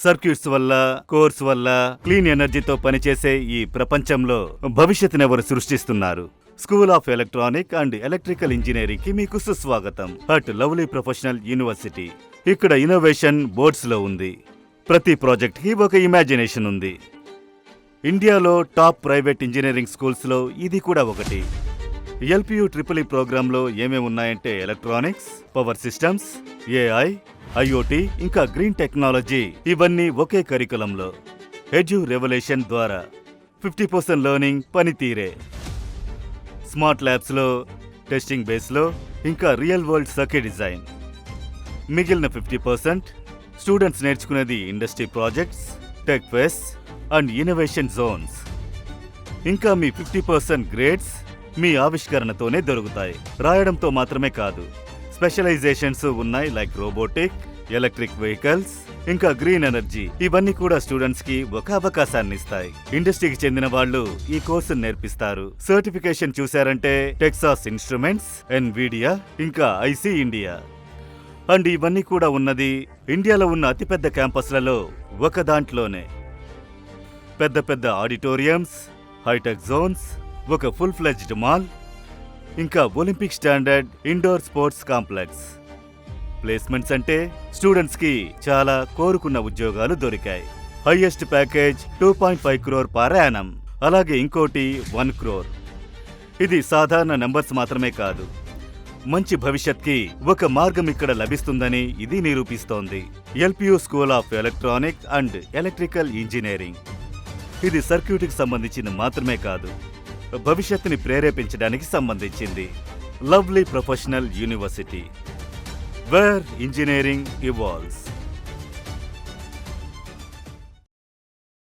Circuits వల్ల, course వల్ల, clean ఎనర్జీతో పనిచేసే ఈ ప్రపంచంలో భవిష్యత్తునెవరు సృష్టిస్తున్నారు? School of electronic and electrical engineering కి మీకు సుస్వాగతం అట్ లవ్లీ ప్రొఫెషనల్ యూనివర్సిటీ. ఇక్కడ ఇన్నోవేషన్ బోర్డ్స్ లో ఉంది. ప్రతి ప్రాజెక్ట్ కి ఒక ఇమాజినేషన్ ఉంది. ఇండియాలో టాప్ ప్రైవేట్ ఇంజనీరింగ్ స్కూల్స్ లో ఇది కూడా ఒకటి. ఎల్పియు ట్రిపుల్ ఈ ప్రోగ్రాంలో ఏమేమి ఉన్నాయంటే electronics, power systems, AI, IoT, ఇంకా గ్రీన్ టెక్నాలజీ, ఇవన్నీ ఒకే కరికులంలో. ఎడ్యు రెవల్యూషన్ ద్వారా 50% లెర్నింగ్ పనితీరే. స్మార్ట్ ల్యాబ్స్లో, టెస్టింగ్ బేస్లో, ఇంకా రియల్ వరల్డ్ సర్క్యూట్ డిజైన్. మిగిలిన 50% స్టూడెంట్స్ నేర్చుకునేది industry projects, tech fest and innovation zones. ఇంకా మీ 50% గ్రేడ్స్ మీ ఆవిష్కరణతోనే దొరుకుతాయి. రాయడంతో మాత్రమే కాదు, స్పెషలైజేషన్స్ ఉన్నాయి. లైక్ రోబోటిక్, ఎలక్ట్రిక్ వెహికల్స్, ఇంకా గ్రీన్ ఎనర్జీ. ఇవన్నీ కూడా స్టూడెంట్స్ కి ఒక అవకాశాన్ని ఇస్తాయి. ఇండస్ట్రీకి చెందిన వాళ్ళు ఈ కోర్సు నేర్పిస్తారు. సర్టిఫికేషన్ చూశారంటే టెక్సాస్ ఇన్స్ట్రుమెంట్స్, ఎన్విడియా, ఇంకా ఐసి ఇండియా. అండ్ ఇవన్నీ కూడా ఉన్నది ఇండియాలో ఉన్న అతిపెద్ద క్యాంపస్లలో ఒక దాంట్లోనే. పెద్ద పెద్ద ఆడిటోరియంస్, హైటెక్ జోన్స్, ఒక ఫుల్ ఫ్లెడ్జ్డ్ మాల్, ఇంకా Olympic standard indoor sports complex. Placements అంటే స్టూడెంట్స్ కి చాలా కోరుకున్న ఉద్యోగాలు దొరికాయి. Highest package 2.5 crore per annum. అలాగే ఇంకోటి 1 crore. ఇది సాధారణ నంబర్స్ మాత్రమే కాదు, మంచి భవిష్యత్కి ఒక మార్గం ఇక్కడ లభిస్తుందని ఇది నిరూపిస్తోంది. LPU school of electronic and electrical engineering. ఇది సర్క్యూట్కి సంబంధించింది మాత్రమే కాదు, భవిష్యత్తుని ప్రేరేపించడానికి సంబంధించింది. Lovely professional university, where engineering evolves.